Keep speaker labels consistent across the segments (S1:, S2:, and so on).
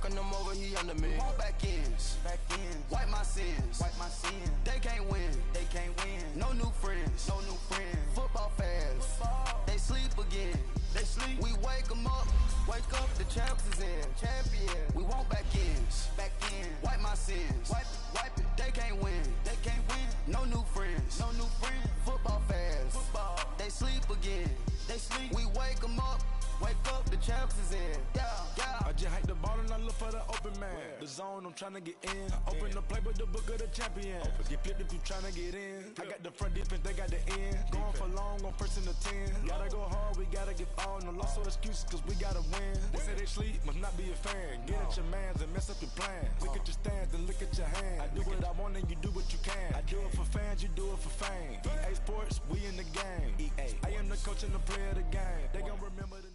S1: Knocking them over, he under me. Want back ends, wipe my sins, They can't win, No new friends, Football fans, they sleep again. We wake them up, the champs is in. Champion, we want back ends, wipe my sins, wipe it. They can't win, No new friends, Football fans, they sleep again. We wake them up, the champs is in.
S2: I just hike the ball and I look for the open man. The zone, I'm trying to get in. Open the play with the book of the champion. Get flipped if you trying to get in. I got the front defense, they got the end. Going for long, on first and the 10. Gotta go hard, we gotta get all. No loss or excuses, cause we gotta win. They say they sleep, must not be a fan. Get at your mans and mess up your plan. Look at your stands and look at your hands. I do what I want and you do what you can. I do it for fans, you do it for fame. EA Sports, we in the game. I am the coach and the player of the game. They gon' remember the night.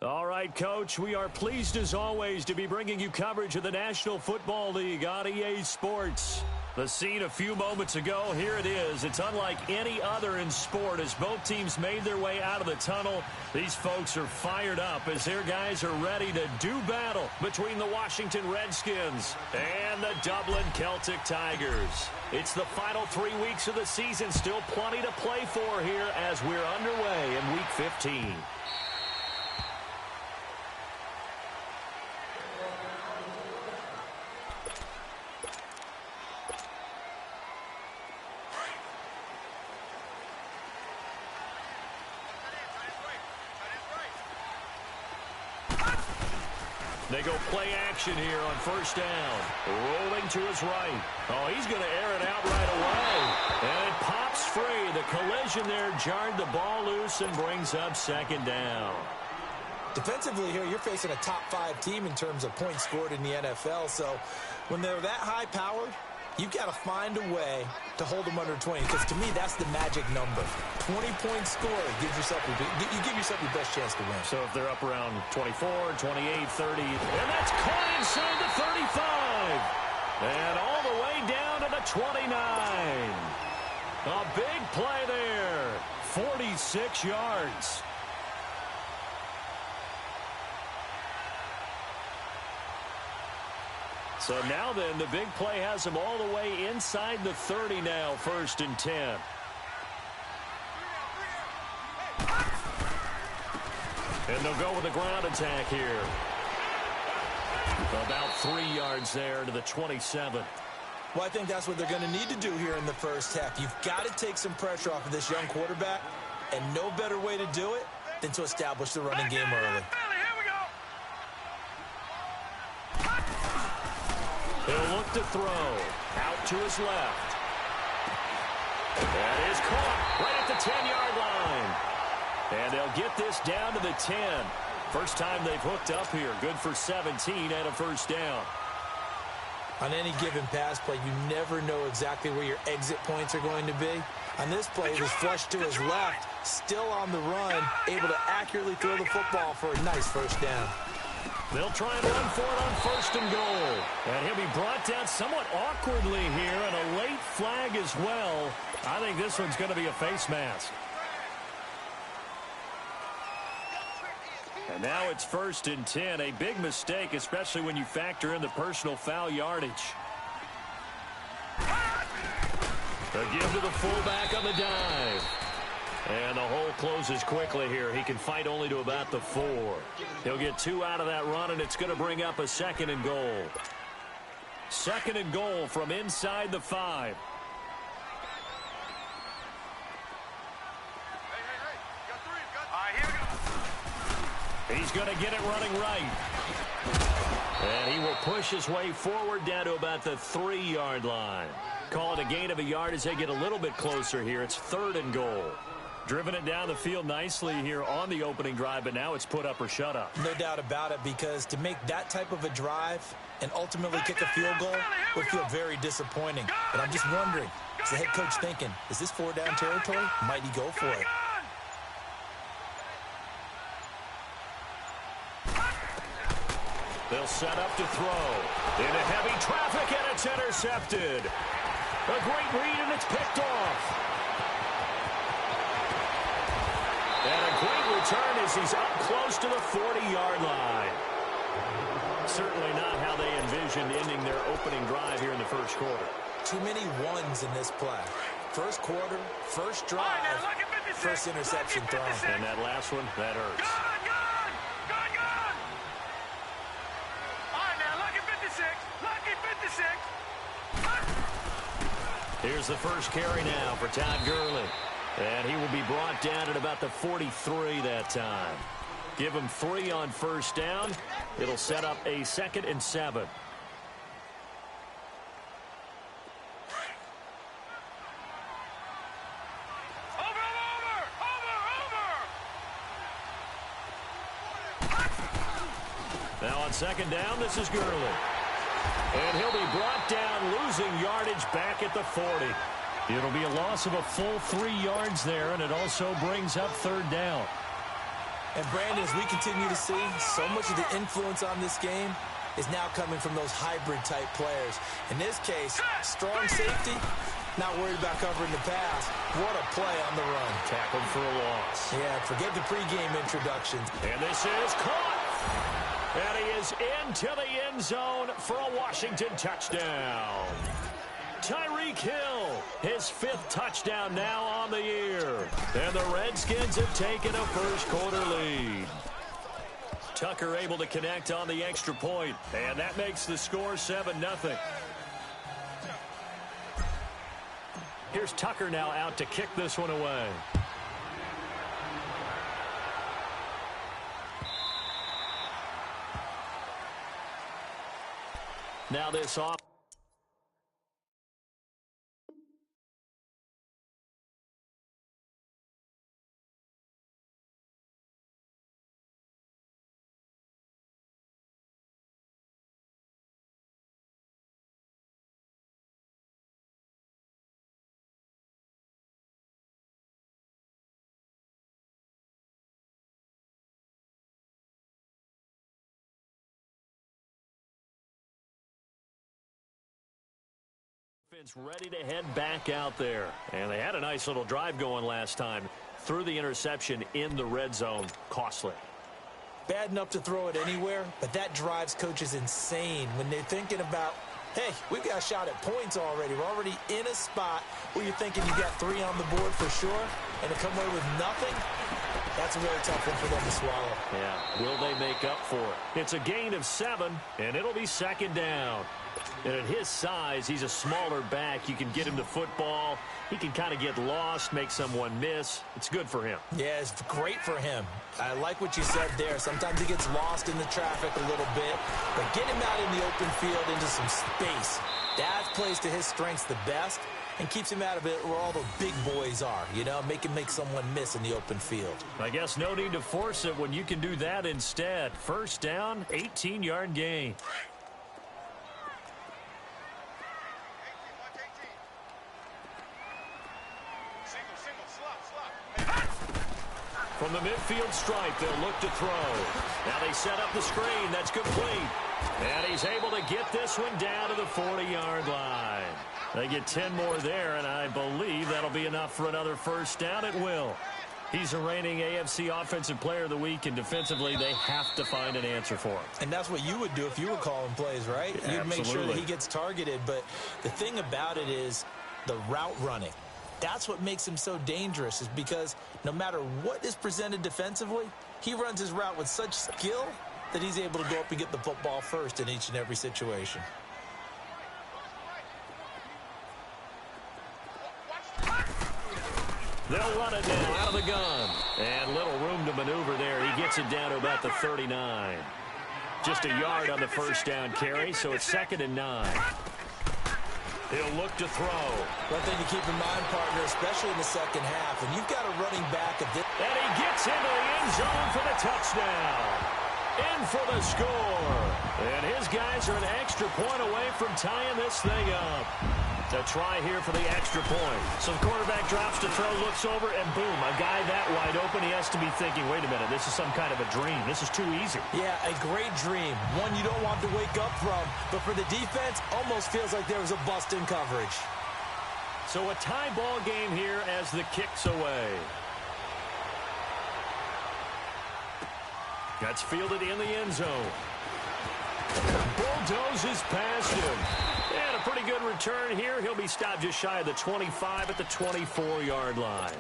S3: All right, Coach, we are pleased as always to be bringing you coverage of the National Football League on EA Sports. The scene a few moments ago, here it is. It's unlike any other in sport as both teams made their way out of the tunnel. These folks are fired up as their guys are ready to do battle between the Washington Redskins and the Dublin Celtic Tigers. It's the final 3 weeks of the season, still plenty to play for here as we're underway in Week 15. They go play action here on first down. Rolling to his right. Oh, he's going to air it out right away. And it pops free. The collision there jarred the ball loose and brings up second down.
S4: Defensively here, you're facing a top 5 team in terms of points scored in the NFL. So when they're that high-powered, you've got to find a way to hold them under 20, because to me, that's the magic number. 20 points scored, you give yourself your best chance to win.
S3: So if they're up around 24, 28, 30, and that's caught inside the 35. And all the way down to the 29. A big play there. 46 yards. So now then, the big play has them all the way inside the 30 now, 1st and 10. And they'll go with the ground attack here. About 3 yards there to the 27.
S4: Well, I think that's what they're going to need to do here in the first half. You've got to take some pressure off of this young quarterback, and no better way to do it than to establish the running game early.
S3: He'll look to throw. Out to his left. That is caught right at the 10-yard line. And they'll get this down to the 10. First time they've hooked up here. Good for 17 and a first down.
S4: On any given pass play, you never know exactly where your exit points are going to be. On this play, it was flushed to his left, still on the run, able to accurately throw the football for a nice first down.
S3: They'll try and run for it on 1st and goal. And he'll be brought down somewhat awkwardly here, and a late flag as well. I think this one's going to be a face mask. And now it's 1st and 10. A big mistake, especially when you factor in the personal foul yardage. A give to the fullback on the dive. And the hole closes quickly here. He can fight only to about the 4. He'll get 2 out of that run, and it's going to bring up a 2nd and goal. 2nd and goal from inside the 5. He's going to get it running right. And he will push his way forward down to about the 3-yard line. Call it a gain of a yard as they get a little bit closer here. It's 3rd and goal. Driven it down the field nicely here on the opening drive, but now it's put up or shut up.
S4: No doubt about it, because to make that type of a drive and ultimately kick a field goal would feel very disappointing. But I'm just wondering, is the head coach thinking, is this 4-down territory? Might he go for it?
S3: They'll set up to throw. Into heavy traffic, and it's intercepted. A great read, and it's picked off. And a great return as he's up close to the 40-yard line. Certainly not how they envisioned ending their opening drive here in the first quarter.
S4: Too many ones in this play. First quarter, first drive, first interception thrown.
S3: And that last one, that hurts.
S5: Good. All right, now, lucky 56. Lucky 56.
S3: Here's the first carry now for Todd Gurley. And he will be brought down at about the 43 that time. Give him 3 on first down. It'll set up a 2nd and 7. Now on 2nd down, this is Gurley. And he'll be brought down, losing yardage back at the 40. It'll be a loss of a full 3 yards there, and it also brings up 3rd down.
S4: And Brandon, as we continue to see, so much of the influence on this game is now coming from those hybrid-type players. In this case, strong safety, not worried about covering the pass. What a play on the run.
S3: Tackled for a loss.
S4: Yeah, forget the pregame introductions.
S3: And this is caught. And he is into the end zone for a Washington touchdown. Tyreek Hill, his 5th touchdown now on the year. And the Redskins have taken a first quarter lead. Tucker able to connect on the extra point, and that makes the score 7-0. Here's Tucker now out to kick this one away. Now this off. Ready to head back out there. And they had a nice little drive going last time. Threw the interception in the red zone. Costly.
S4: Bad enough to throw it anywhere, but that drives coaches insane when they're thinking about, hey, we've got a shot at points already. We're already in a spot where you're thinking you got 3 on the board for sure, and to come away with nothing, that's a really tough one for them to swallow.
S3: Yeah, will they make up for it? It's a gain of 7, and it'll be 2nd down. And at his size, he's a smaller back. You can get him the football. He can kind of get lost, make someone miss. It's good for him.
S4: Yeah, it's great for him. I like what you said there. Sometimes he gets lost in the traffic a little bit. But get him out in the open field into some space. That plays to his strengths the best and keeps him out of it where all the big boys are, you know, make him make someone miss in the open field.
S3: I guess no need to force it when you can do that instead. First down, 18-yard gain. From the midfield stripe, they'll look to throw. Now they set up the screen. That's complete. And he's able to get this one down to the 40-yard line. They get 10 more there, and I believe that'll be enough for another first down. It will. He's a reigning AFC Offensive Player of the Week, and defensively they have to find an answer for him.
S4: And that's what you would do if you were calling plays, right?
S3: Yeah,
S4: you'd make sure that he gets targeted. But the thing about it is the route running. That's what makes him so dangerous, is because no matter what is presented defensively, he runs his route with such skill that he's able to go up and get the football first in each and every situation.
S3: They'll run it now out of the gun. And little room to maneuver there. He gets it down to about the 39. Just a yard on the first down carry, so it's 2nd and 9. He'll look to throw.
S4: One thing to keep in mind, partner, especially in the second half, and you've got a running back at this.
S3: And he gets into the end zone for the touchdown. In for the score. And his guys are an extra point away from tying this thing up. A try here for the extra point. So the quarterback drops to throw, looks over, and boom, a guy that wide open, he has to be thinking, wait a minute, this is some kind of a dream. This is too easy.
S4: Yeah, a great dream. One you don't want to wake up from. But for the defense, almost feels like there was a bust in coverage.
S3: So a tie ball game here as the kick's away. That's fielded in the end zone. Bulldozes past him. And a pretty good return here. He'll be stopped just shy of the 25 at the 24-yard line.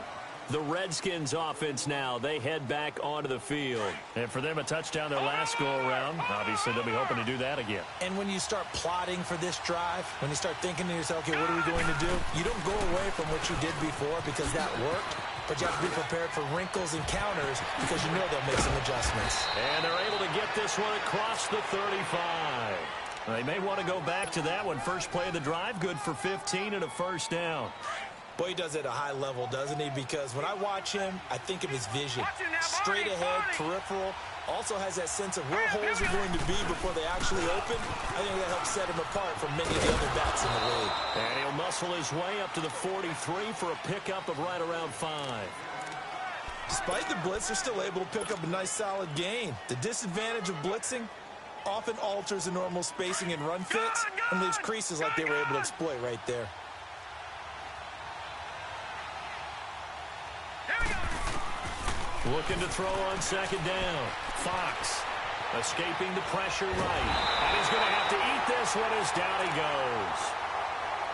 S3: The Redskins offense now, they head back onto the field. And for them, a touchdown their last go-around. Obviously, they'll be hoping to do that again.
S4: And when you start plotting for this drive, when you start thinking to yourself, okay, what are we going to do? You don't go away from what you did before because that worked, but you have to be prepared for wrinkles and counters because you know they'll make some adjustments.
S3: And they're able to get this one across the 35. They may want to go back to that one. First play of the drive, good for 15 and a first down.
S4: Boy, he does it at a high level, doesn't he? Because when I watch him, I think of his vision. Straight ahead, peripheral. Also has that sense of where holes are going to be before they actually open. I think that helps set him apart from many of the other backs in the league.
S3: And he'll muscle his way up to the 43 for a pickup of right around 5.
S4: Despite the blitz, they're still able to pick up a nice solid gain. The disadvantage of blitzing often alters the normal spacing and run fits and leaves creases like they were able to exploit right there.
S3: Looking to throw on second down. Fox escaping the pressure right. And he's going to have to eat this one as down he goes.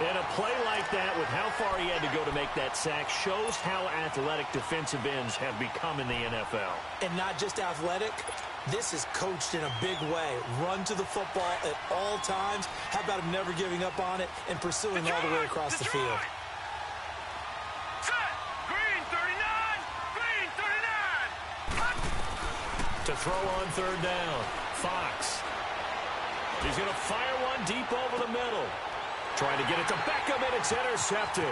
S3: And a play like that with how far he had to go to make that sack shows how athletic defensive ends have become in the NFL.
S4: And not just athletic. This is coached in a big way. Run to the football at all times. How about him never giving up on it and pursuing all the way across the field?
S3: To throw on third down. Fox. He's going to fire one deep over the middle. Trying to get it to Beckham, and it's intercepted.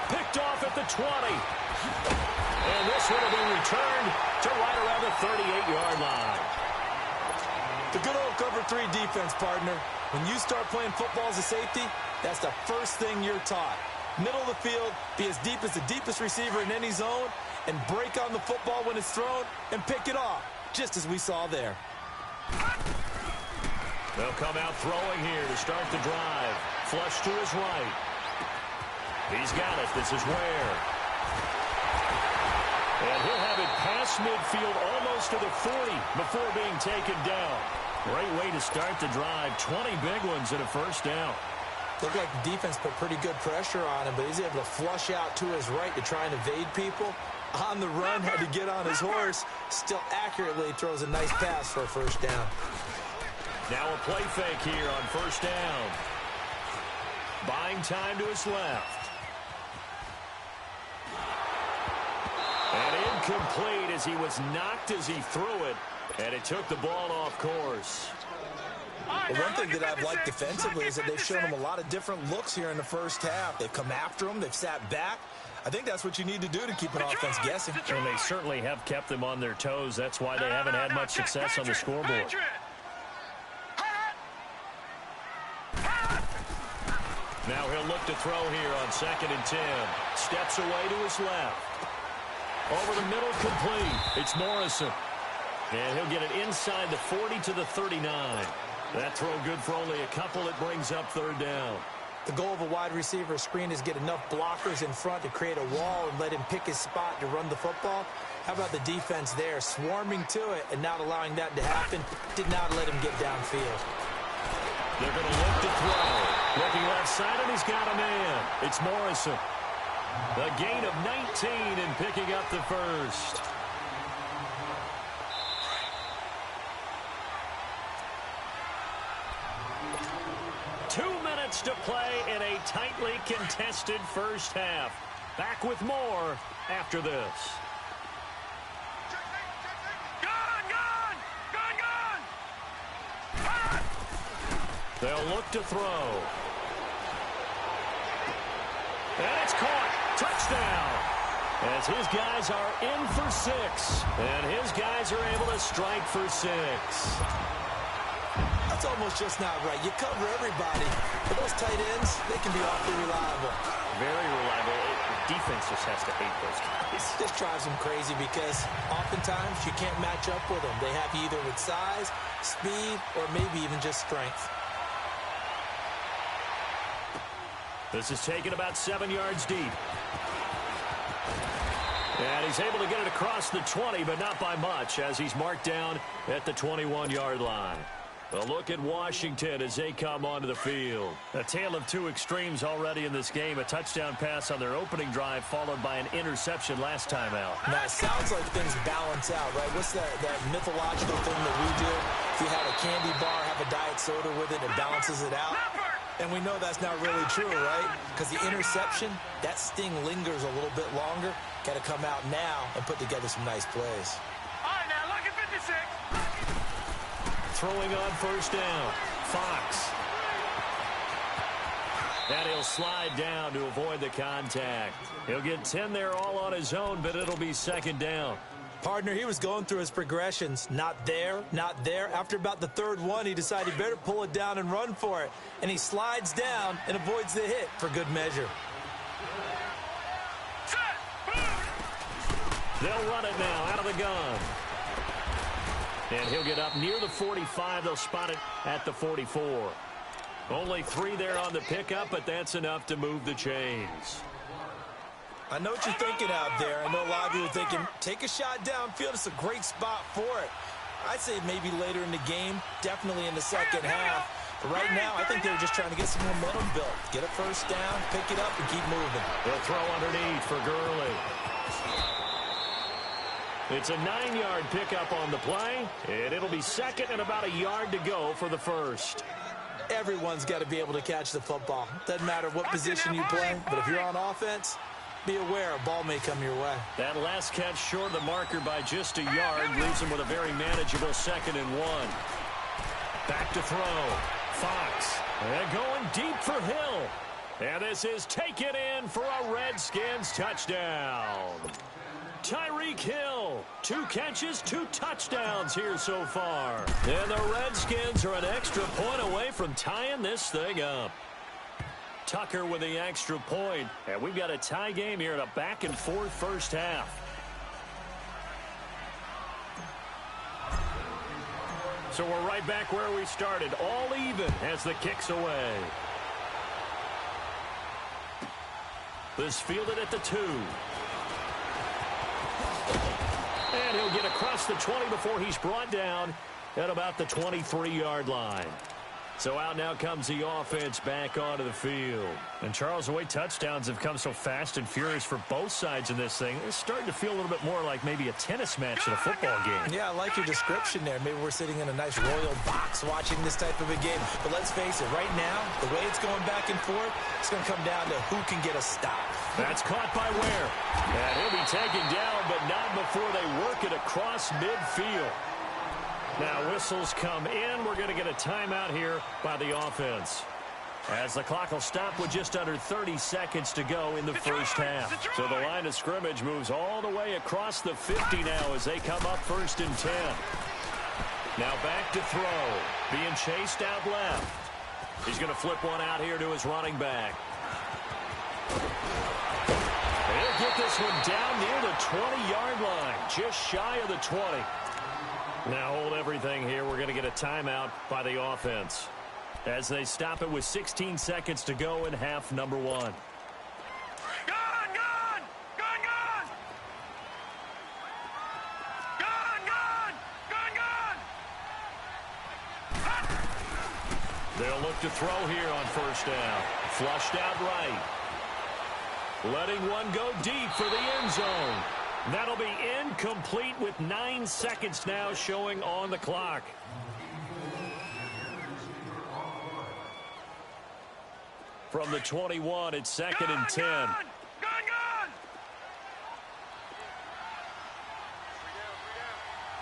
S3: Picked off at the 20. And this one will be returned to right around the 38-yard line.
S4: The good old cover 3 defense, partner. When you start playing football as a safety, that's the first thing you're taught. Middle of the field, be as deep as the deepest receiver in any zone, and break on the football when it's thrown and pick it off, just as we saw there.
S3: They'll come out throwing here to start the drive. Flush to his right. He's got it. This is Ware. And he'll have it past midfield almost to the 40 before being taken down. Great way to start the drive. 20 big ones and a first down.
S4: Looked like the defense put pretty good pressure on him, but he's able to flush out to his right to try and evade people. On the run, had to get on his horse. Still accurately throws a nice pass for a first down.
S3: Now a play fake here on first down. Buying time to his left. And incomplete as he was knocked as he threw it. And it took the ball off course.
S4: Well, one thing that I've liked defensively is that they've shown him a lot of different looks here in the first half. They've come after him. They've sat back. I think that's what you need to do to keep an offense guessing.
S3: And they certainly have kept them on their toes. That's why they haven't had much success on the scoreboard. Now he'll look to throw here on 2nd and 10. Steps away to his left. Over the middle, complete. It's Morrison. And he'll get it inside the 40 to the 39. That throw good for only a couple. It brings up third down.
S4: The goal of a wide receiver screen is get enough blockers in front to create a wall and let him pick his spot to run the football. How about the defense there, swarming to it and not allowing that to happen? Did not let him get downfield.
S3: They're going to look to throw. Looking left side, and he's got a man. It's Morrison. A gain of 19 and picking up the first. To play in a tightly contested first half. Back with more after this.
S5: Gone!
S3: They'll look to throw. And it's caught. Touchdown. As his guys are in for 6. And his guys are able to strike for 6.
S4: That's almost just not right. You cover everybody. But those tight ends, they can be awfully reliable.
S3: Very reliable. The defense just has to hate those guys.
S4: This drives them crazy because oftentimes you can't match up with them. They have you either with size, speed, or maybe even just strength.
S3: This is taken about 7 yards deep. And he's able to get it across the 20, but not by much, as he's marked down at the 21-yard line. A look at Washington as they come onto the field. A tale of two extremes already in this game. A touchdown pass on their opening drive followed by an interception last time out.
S4: Now, it sounds like things balance out, right? What's that mythological thing that we do? If you have a candy bar, have a diet soda with it, it balances it out. And we know that's not really true, right? Because the interception, that sting lingers a little bit longer. Got to come out now and put together some nice plays.
S5: All right, now, look at 56.
S3: Throwing on first down, Fox. And he'll slide down to avoid the contact. He'll get 10 there all on his own, but it'll be second down.
S4: Partner, he was going through his progressions. Not there, not there. After about the third one, he decided he better pull it down and run for it. And he slides down and avoids the hit for good measure.
S3: They'll run it now out of the gun. And he'll get up near the 45. They'll spot it at the 44. Only 3 there on the pickup, but that's enough to move the chains.
S4: I know what you're thinking out there. I know a lot of you are thinking, take a shot downfield. It's a great spot for it. I'd say maybe later in the game, definitely in the second half. But right now, I think they're just trying to get some momentum built. Get a first down, pick it up, and keep moving.
S3: They'll throw underneath for Gurley. It's a 9-yard pickup on the play, and it'll be second and about a yard to go for the first.
S4: Everyone's got to be able to catch the football. Doesn't matter what position you play, but if you're on offense, be aware a ball may come your way.
S3: That last catch short of the marker by just a yard leaves him with a very manageable 2nd and 1. Back to throw. Fox. And going deep for Hill. And this is taken in for a Redskins touchdown. Tyreek Hill, 2 catches, 2 touchdowns here so far. And the Redskins are an extra point away from tying this thing up. Tucker with the extra point. And we've got a tie game here in a back-and-forth first half. So we're right back where we started, all even as the kick's away. This fielded at the 2. And he'll get across the 20 before he's brought down at about the 23-yard line. So out now comes the offense back onto the field. And Charles, the way touchdowns have come so fast and furious for both sides in this thing, it's starting to feel a little bit more like maybe a tennis match in a football game.
S4: Yeah, I like your description there. Maybe we're sitting in a nice royal box watching this type of a game. But let's face it, right now, the way it's going back and forth, it's going to come down to who can get a stop.
S3: That's caught by Ware. And he'll be taken down, but not before they work it across midfield. Now whistles come in. We're going to get a timeout here by the offense. As the clock will stop with just under 30 seconds to go in the first half. So the line of scrimmage moves all the way across the 50 now as they come up 1st and 10. Now back to throw. Being chased out left. He's going to flip one out here to his running back. He'll get this one down near the 20-yard line. Just shy of the 20. Now hold everything here. We're going to get a timeout by the offense as they stop it with 16 seconds to go in half number 1.
S5: Gone! Gone! Gone! Gone! Gone! Gone! Gone! Gone!
S3: They'll look to throw here on first down. Flushed out right. Letting one go deep for the end zone. That'll be incomplete with 9 seconds now showing on the clock. From the 21, it's 2nd and 10.
S5: Gone! Gone! Gone!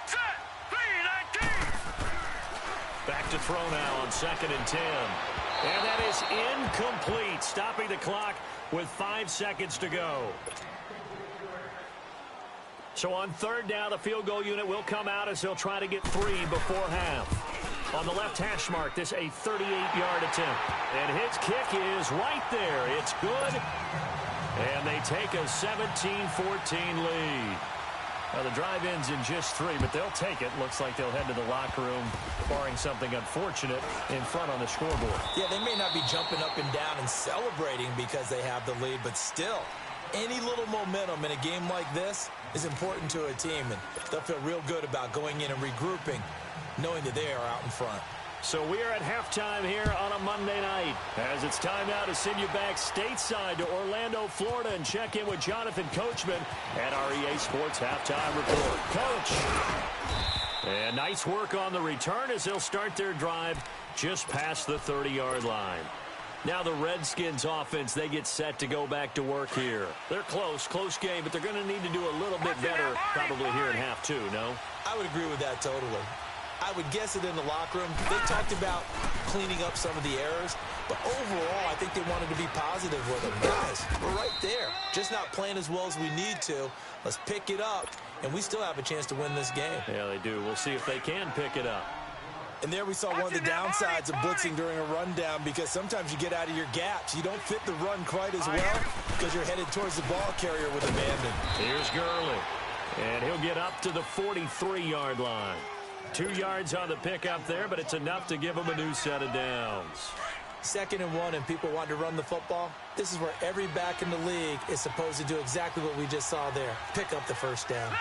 S5: Set! 3-19!
S3: Back to throw now on 2nd and 10. And that is incomplete, stopping the clock with 5 seconds to go. So on 3rd down, the field goal unit will come out as they'll try to get 3 before half. On the left hash mark, this a 38-yard attempt. And his kick is right there. It's good. And they take a 17-14 lead. Now the drive ends in just 3, but they'll take it. Looks like they'll head to the locker room, barring something unfortunate in front on the scoreboard.
S4: Yeah, they may not be jumping up and down and celebrating because they have the lead, but still, any little momentum in a game like this is important to a team, and they'll feel real good about going in and regrouping, knowing that they are out in front.
S3: So we are at halftime here on a Monday night, as it's time now to send you back stateside to Orlando, Florida, and check in with Jonathan Coachman at our EA Sports Halftime Report. Coach. And nice work on the return as they'll start their drive just past the 30-yard line. Now the Redskins offense, they get set to go back to work here. They're close game, but they're going to need to do a little bit better probably here in half two, no?
S4: I would agree with that totally. I would guess it in the locker room. They talked about cleaning up some of the errors, but overall, I think they wanted to be positive with them. Guys, we're right there. Just not playing as well as we need to. Let's pick it up, and we still have a chance to win this game.
S3: Yeah, they do. We'll see if they can pick it up.
S4: And there we saw one of the downsides of blitzing during a rundown, because sometimes you get out of your gaps. You don't fit the run quite as well because you're headed towards the ball carrier with abandon.
S3: Here's Gurley, and he'll get up to the 43-yard line. 2 yards on the pickup there, but it's enough to give them a new set of downs.
S4: 2nd and 1, and people want to run the football. This is where every back in the league is supposed to do exactly what we just saw there. Pick up the first down.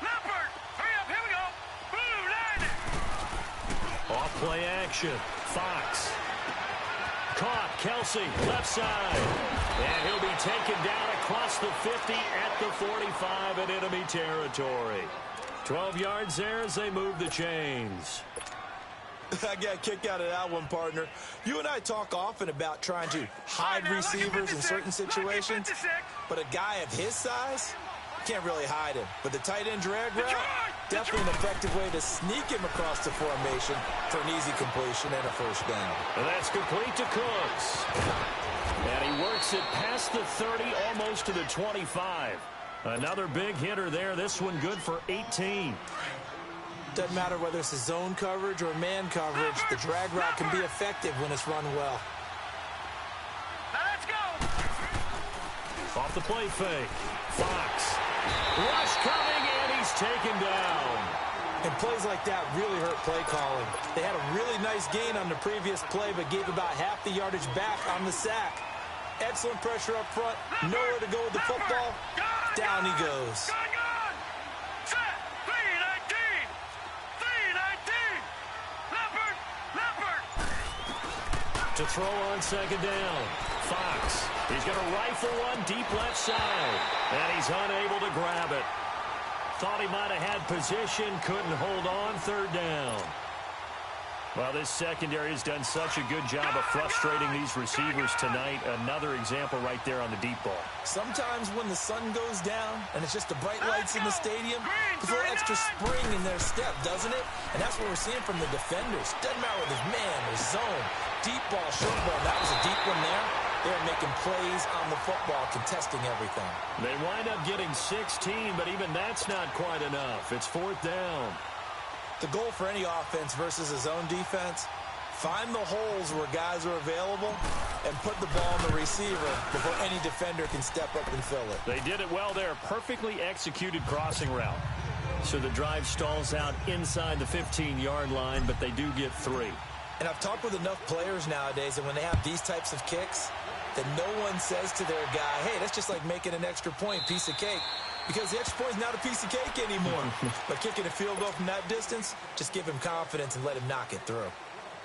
S5: Leopard, hurry up, here we go. Blue, line.
S3: Off play action. Fox. Caught. Kelsey, left side. And he'll be taken down across the 50 at the 45 in enemy territory. 12 yards there as they move the chains.
S4: I got a kick out of that one, partner. You and I talk often about trying to hide receivers in certain situations, but a guy of his size can't really hide him. But the tight end drag route, definitely an effective way to sneak him across the formation for an easy completion and a first down.
S3: And that's complete to Cooks. And he works it past the 30, almost to the 25. Another big hitter there. This one good for 18.
S4: Doesn't matter whether it's a zone coverage or man coverage. The drag route can be effective when it's run well.
S5: Now let's go.
S3: Off the play fake. Fox. Rush coming, and he's taken down.
S4: And plays like that really hurt play calling. They had a really nice gain on the previous play, but gave about half the yardage back on the sack. Excellent pressure up front. Nowhere to go with the football. Down he goes.
S5: Gone. Set. 3-19. 3-19. Leopard.
S3: To throw on 2nd down. Fox. He's going to rifle one deep left side. And he's unable to grab it. Thought he might have had position. Couldn't hold on. 3rd down. Well, this secondary has done such a good job of frustrating these receivers tonight. Another example right there on the deep ball.
S4: Sometimes when the sun goes down and it's just the bright lights in the stadium, there's a little extra spring in their step, doesn't it? And that's what we're seeing from the defenders. Doesn't matter whether it's man or zone, deep ball, short ball. That was a deep one there. They're making plays on the football, contesting everything.
S3: They wind up getting 16, but even that's not quite enough. It's 4th down.
S4: The goal for any offense versus a zone defense, find the holes where guys are available and put the ball on the receiver before any defender can step up and fill it.
S3: They did it well there. Perfectly executed crossing route. So the drive stalls out inside the 15-yard line, but they do get 3.
S4: And I've talked with enough players nowadays that when they have these types of kicks, that no one says to their guy, hey, that's just like making an extra point, piece of cake. Because the extra point is not a piece of cake anymore. But kicking a field goal from that distance, just give him confidence and let him knock it through.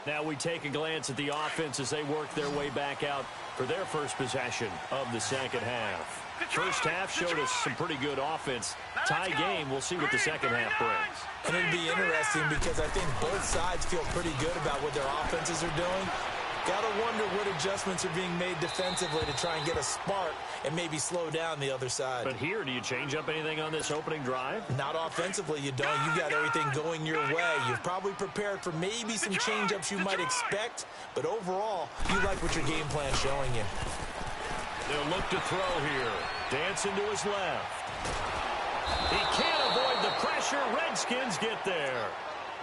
S3: Now we take a glance at the offense as they work their way back out for their first possession of the second half. First half showed us some pretty good offense. Tie game, we'll see what the second half brings.
S4: And it'll be interesting because I think both sides feel pretty good about what their offenses are doing. Gotta wonder what adjustments are being made defensively to try and get a spark and maybe slow down the other side.
S3: But here, do you change up anything on this opening drive?
S4: Not offensively, you don't. You got everything going your way. You've probably prepared for maybe some change-ups you might expect, but overall, you like what your game plan's showing you.
S3: They'll look to throw here. Dancing to his left. He can't avoid the pressure. Redskins get there.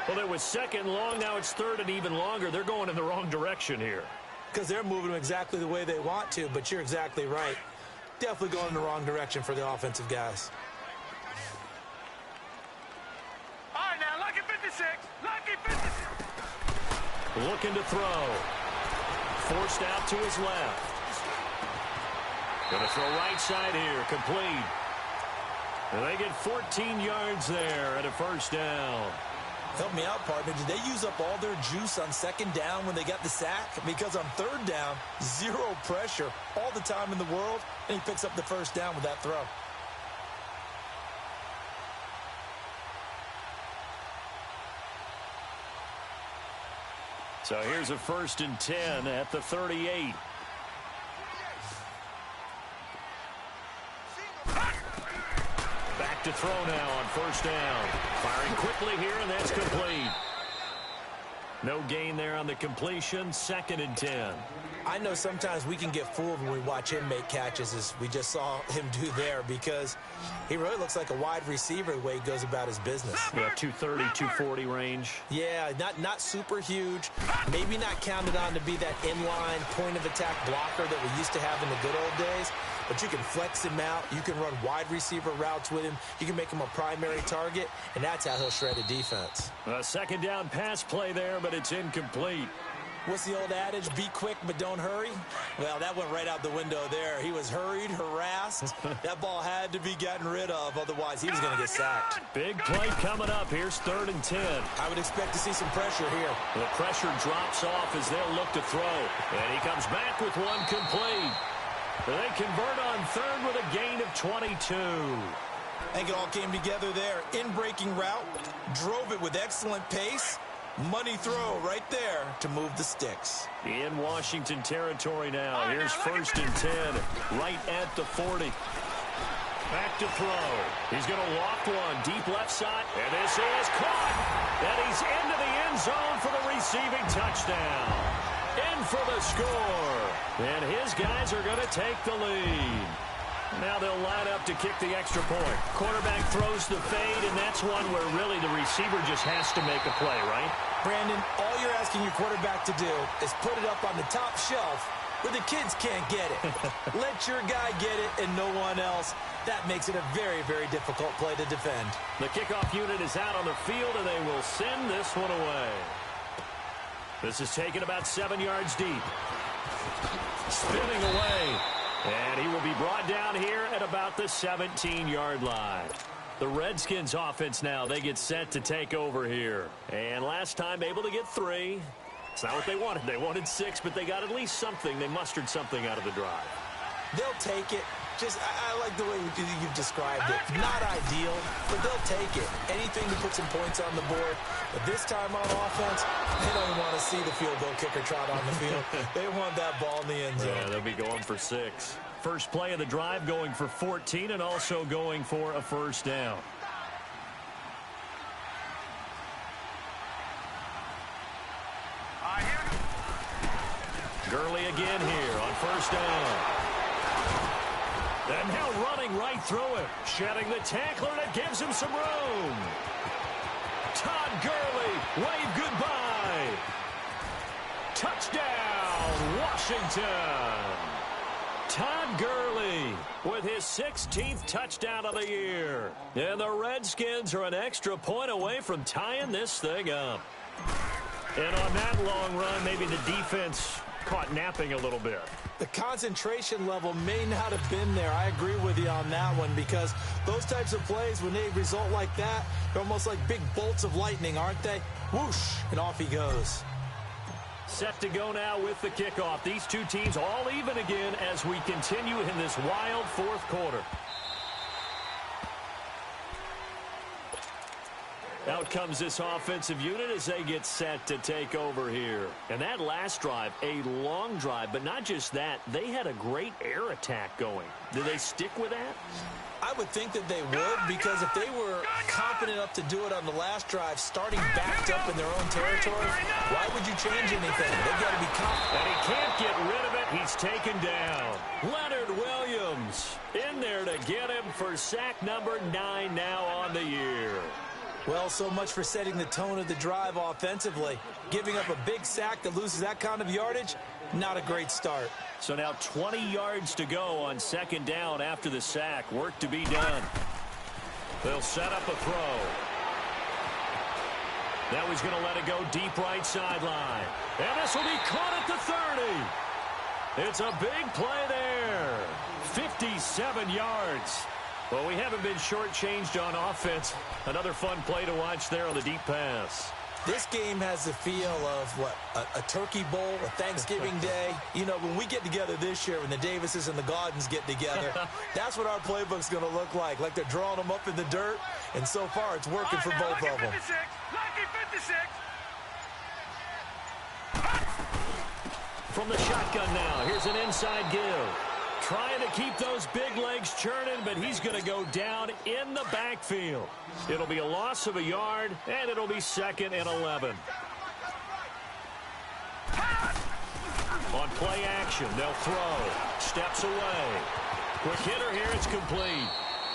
S3: Well, it was 2nd long. Now it's 3rd and even longer. They're going in the wrong direction here.
S4: Because they're moving them exactly the way they want to, but you're exactly right. Definitely going in the wrong direction for the offensive guys.
S5: All right, now, lucky 56. Lucky 56.
S3: Looking to throw. Forced out to his left. Going to throw right side here. Complete. And they get 14 yards there at a first down.
S4: Help me out, partner. Did they use up all their juice on second down when they got the sack? Because on third down, zero pressure all the time in the world, and he picks up the first down with that throw.
S3: So here's a 1st and 10 at the 38. Back to throw now on 1st down. Firing quickly here, and that's complete. No gain there on the completion. 2nd and 10.
S4: I know sometimes we can get fooled when we watch him make catches, as we just saw him do there, because he really looks like a wide receiver the way he goes about his business.
S3: Yeah, 230, 240 range.
S4: Yeah, not super huge. Maybe not counted on to be that inline point-of-attack blocker that we used to have in the good old days, but you can flex him out. You can run wide receiver routes with him. You can make him a primary target, and that's how he'll shred a defense.
S3: A 2nd down pass play there, but it's incomplete.
S4: What's the old adage? Be quick, but don't hurry? Well, that went right out the window there. He was hurried, harassed. That ball had to be gotten rid of, otherwise he was going to get sacked.
S3: Big play coming up. Here's 3rd and 10.
S4: I would expect to see some pressure here.
S3: The pressure drops off as they'll look to throw. And he comes back with one complete. They convert on 3rd with a gain of 22.
S4: I think it all came together there. In-breaking route, drove it with excellent pace. Money throw right there to move the sticks.
S3: In Washington territory now. Here's 1st and 10, right at the 40. Back to throw. He's going to loft one deep left side. And this is caught. And he's into the end zone for the receiving touchdown. In for the score. And his guys are going to take the lead. Now they'll line up to kick the extra point. Quarterback throws the fade, and that's one where really the receiver just has to make a play, right?
S4: Brandon, all you're asking your quarterback to do is put it up on the top shelf where the kids can't get it. Let your guy get it and no one else. That makes it a very, very difficult play to defend.
S3: The kickoff unit is out on the field, and they will send this one away. This is taken about 7 yards deep. Spinning away. And he will be brought down here at about the 17-yard line. The Redskins offense now, they get set to take over here. And last time able to get 3. It's not what they wanted. They wanted 6, but they got at least something. They mustered something out of the drive.
S4: They'll take it. I like the way you've described it. Not ideal, but they'll take it. Anything to put some points on the board. But this time on offense, they don't want to see the field goal kicker trot on the field. They want that ball in the end zone.
S3: Yeah, they'll be going for 6. First play of the drive going for 14 and also going for a 1st down. Gurley again here on 1st down. And now running right through him. Shedding the tackler, and it gives him some room. Todd Gurley, wave goodbye. Touchdown, Washington. Todd Gurley with his 16th touchdown of the year. And the Redskins are an extra point away from tying this thing up. And on that long run, maybe the defense caught napping a little bit.
S4: The concentration level may not have been there. I agree with you on that one, because those types of plays, when they result like that, they're almost like big bolts of lightning, aren't they? Whoosh, and off he goes.
S3: Set to go now with the kickoff. These two teams all even again as we continue in this wild 4th quarter. Out comes this offensive unit as they get set to take over here. And that last drive, a long drive, but not just that, they had a great air attack going. Do they stick with that?
S4: I would think that they would, because if they were confident enough to do it on the last drive, starting backed up in their own territory, why would you change anything? They've got to be confident.
S3: And he can't get rid of it. He's taken down. Leonard Williams in there to get him for sack number 9 now on the year.
S4: Well, so much for setting the tone of the drive offensively. Giving up a big sack that loses that kind of yardage, not a great start.
S3: So now 20 yards to go on 2nd down after the sack. Work to be done. They'll set up a throw. Now he's going to let it go deep right sideline. And this will be caught at the 30. It's a big play there. 57 yards. Well, we haven't been shortchanged on offense. Another fun play to watch there on the deep pass.
S4: This game has the feel of, what, a turkey bowl, a Thanksgiving day. You know, when we get together this year, when the Davises and the Gaudens get together, that's what our playbook's going to look like they're drawing them up in the dirt, and so far it's working for both of them.
S5: 56, lucky 56.
S3: From the shotgun now, here's an inside give. Trying to keep those big legs churning, but he's going to go down in the backfield. It'll be a loss of a yard, and it'll be 2nd and 11. On play action, they'll throw. Steps away. Quick hitter here, it's complete.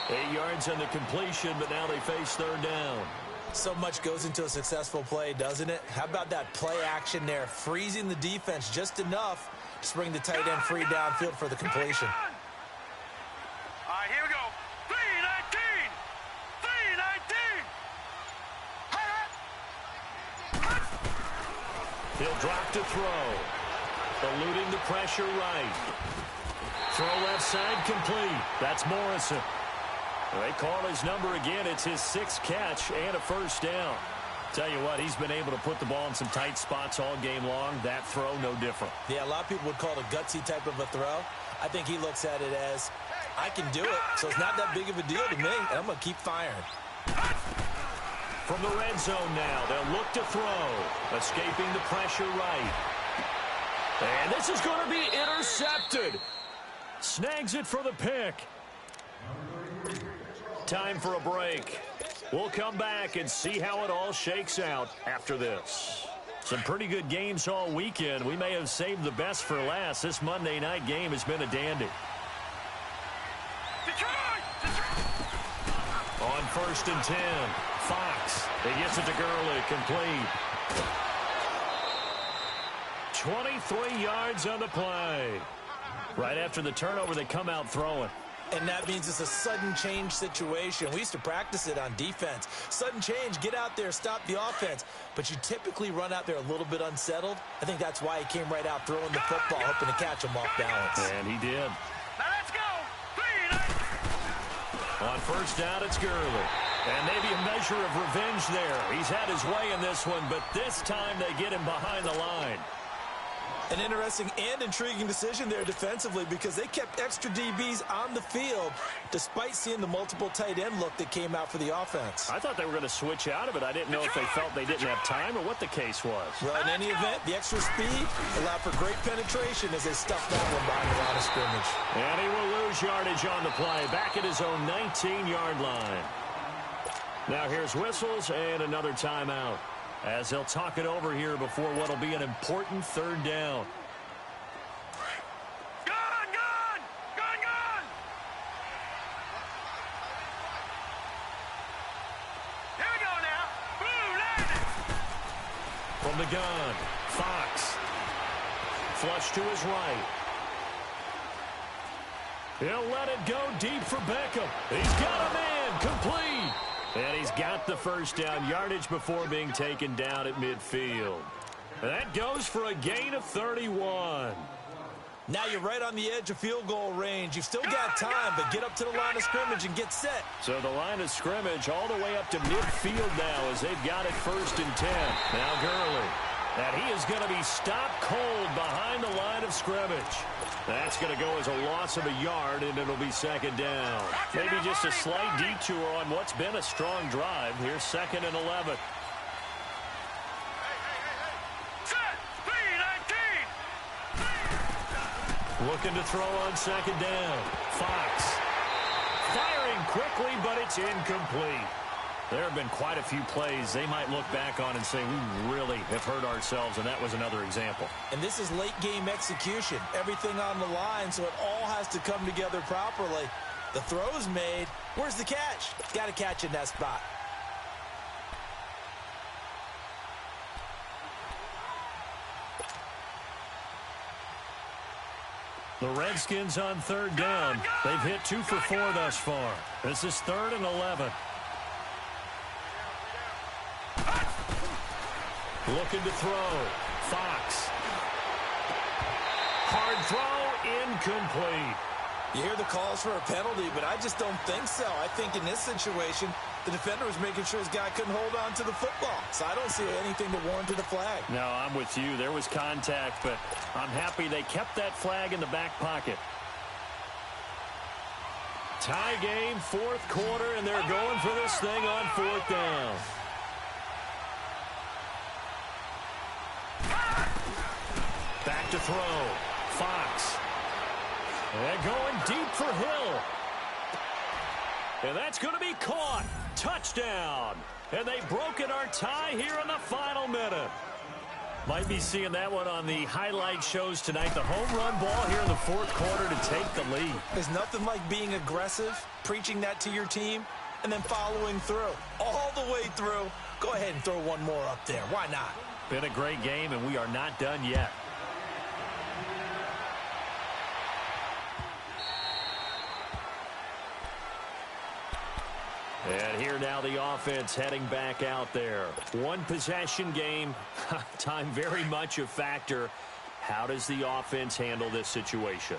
S3: 8 yards on the completion, but now they face 3rd down.
S4: So much goes into a successful play, doesn't it? How about that play action there, freezing the defense just enough to bring the tight end free downfield for the completion.
S5: All right, here we go. 3-19. 3-19.
S3: He'll drop to throw. Eluding the pressure right. Throw left side complete. That's Morrison. They call his number again. It's his 6th catch and a 1st down. Tell you what, he's been able to put the ball in some tight spots all game long. That throw, no different.
S4: Yeah, a lot of people would call it a gutsy type of a throw. I think he looks at it as, I can do it, so it's not that big of a deal to me, and I'm going to keep firing.
S3: From the red zone now, they'll look to throw. Escaping the pressure right. And this is going to be intercepted. Snags it for the pick. Time for a break. We'll come back and see how it all shakes out after this. Some pretty good games all weekend. We may have saved the best for last. This Monday night game has been a dandy.
S5: Detroit!
S3: On 1st and 10, Fox. He gets it to Gurley, complete. 23 yards on the play. Right after the turnover, they come out throwing.
S4: And that means it's a sudden change situation. We used to practice it on defense. Sudden change, get out there, stop the offense. But you typically run out there a little bit unsettled. I think that's why he came right out throwing the football, hoping to catch him off balance.
S3: And he did.
S5: Now let's go. 3-19.
S3: On 1st down, it's Gurley. And maybe a measure of revenge there. He's had his way in this one, but this time they get him behind the line.
S4: An interesting and intriguing decision there defensively because they kept extra DBs on the field despite seeing the multiple tight end look that came out for the offense.
S3: I thought they were going to switch out of it. I didn't know if they felt they didn't have time or what the case was.
S4: Well, in any event, the extra speed allowed for great penetration as they stuffed that one behind the line of scrimmage.
S3: And he will lose yardage on the play, back at his own 19-yard line. Now here's whistles and another timeout, as they'll talk it over here before what will be an important 3rd down.
S5: Gone, gone, gone, gone. Here we go now. Boom, landed.
S3: From the gun, Fox. Flush to his right. He'll let it go deep for Beckham. He's got a man, complete. And he's got the 1st down, yardage before being taken down at midfield. And that goes for a gain of 31.
S4: Now you're right on the edge of field goal range. You've still got time, but get up to the line of scrimmage and get set.
S3: So the line of scrimmage all the way up to midfield now as they've got it 1st and 10. Now Gurley. And he is going to be stopped cold behind the line of scrimmage. That's going to go as a loss of a yard, and it'll be 2nd down. Maybe just a slight detour on what's been a strong drive. Here's 2nd and 11.
S5: Set. 3-19.
S3: Looking to throw on 2nd down. Fox. Firing quickly, but it's incomplete. There have been quite a few plays they might look back on and say, we really have hurt ourselves, and that was another example.
S4: And this is late-game execution. Everything on the line, so it all has to come together properly. The throw's made. Where's the catch? Got to catch in that spot.
S3: The Redskins on 3rd down. They've hit 2 for 4 thus far. This is 3rd and 11. Looking to throw. Fox. Hard throw, incomplete.
S4: You hear the calls for a penalty, but I just don't think so. I think in this situation, the defender was making sure his guy couldn't hold on to the football. So I don't see anything to warrant the flag.
S3: No, I'm with you. There was contact, but I'm happy they kept that flag in the back pocket. Tie game, fourth quarter, and they're going for this thing on fourth down. Back to throw. Fox. And going deep for Hill. And that's going to be caught. Touchdown. And they've broken our tie here in the final minute. Might be seeing that one on the highlight shows tonight. The home run ball here in the fourth quarter to take the lead.
S4: There's nothing like being aggressive, preaching that to your team, and then following through. All the way through. Go ahead and throw one more up there. Why not?
S3: Been a great game, and we are not done yet. And here now the offense heading back out there. One possession game. Time very much a factor. How does the offense handle this situation?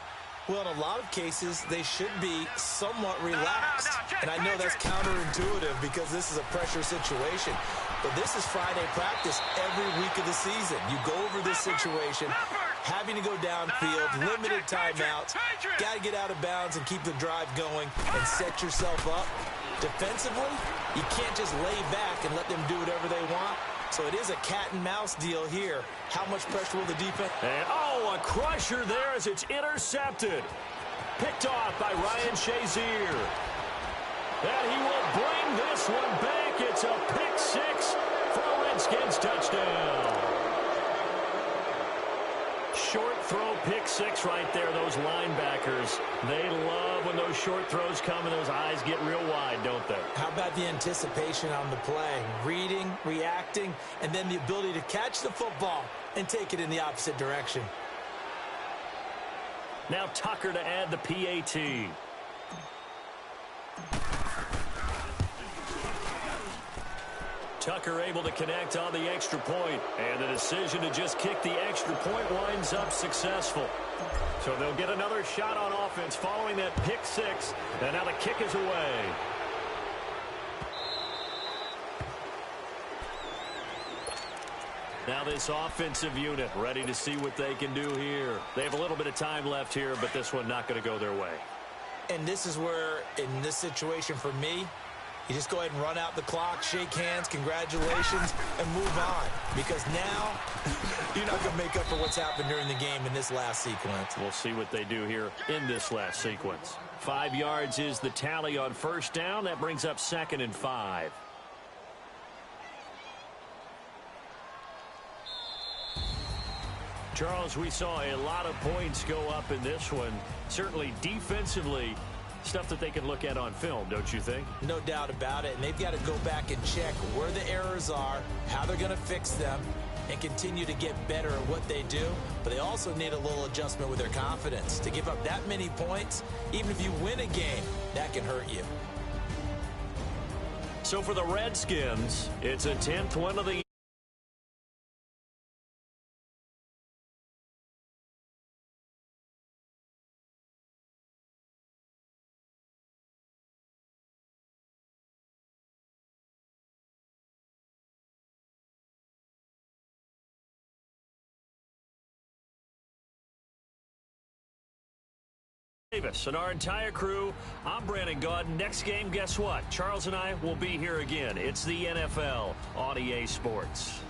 S4: Well, in a lot of cases, they should be somewhat relaxed. And I know that's counterintuitive because this is a pressure situation. But this is Friday practice every week of the season. You go over this situation, having to go downfield, limited timeouts, got to get out of bounds and keep the drive going and set yourself up. Defensively, you can't just lay back and let them do whatever they want. So it is a cat-and-mouse deal here. How much pressure will the defense?
S3: And, a crusher there as it's intercepted. Picked off by Ryan Shazier. And he will bring this one back. It's a pick six for a Redskins touchdown. Short throw pick six right there. Those linebackers, they love when those short throws come and those eyes get real wide, don't they?
S4: How about the anticipation on the play? Reading, reacting, and then the ability to catch the football and take it in the opposite direction.
S3: Now Tucker to add the PAT. Tucker able to connect on the extra point, and the decision to just kick the extra point winds up successful. So they'll get another shot on offense following that pick six, and now the kick is away. Now this offensive unit ready to see what they can do here. They have a little bit of time left here, but this one not going to go their way.
S4: And this is where, in this situation for me, you just go ahead and run out the clock, shake hands, congratulations, and move on. Because now, you're not going to make up for what's happened during the game in this last sequence.
S3: We'll see what they do here in this last sequence. 5 yards is the tally on first down. That brings up 2nd and 5. Charles, we saw a lot of points go up in this one. Certainly defensively, stuff that they can look at on film, don't you think?
S4: No doubt about it. And they've got to go back and check where the errors are, how they're going to fix them, and continue to get better at what they do. But they also need a little adjustment with their confidence. To give up that many points, even if you win a game, that can hurt you.
S3: So for the Redskins, it's a 10th win of the Davis and our entire crew. I'm Brandon Gaudin. Next game, guess what? Charles and I will be here again. It's the NFL on EA Sports.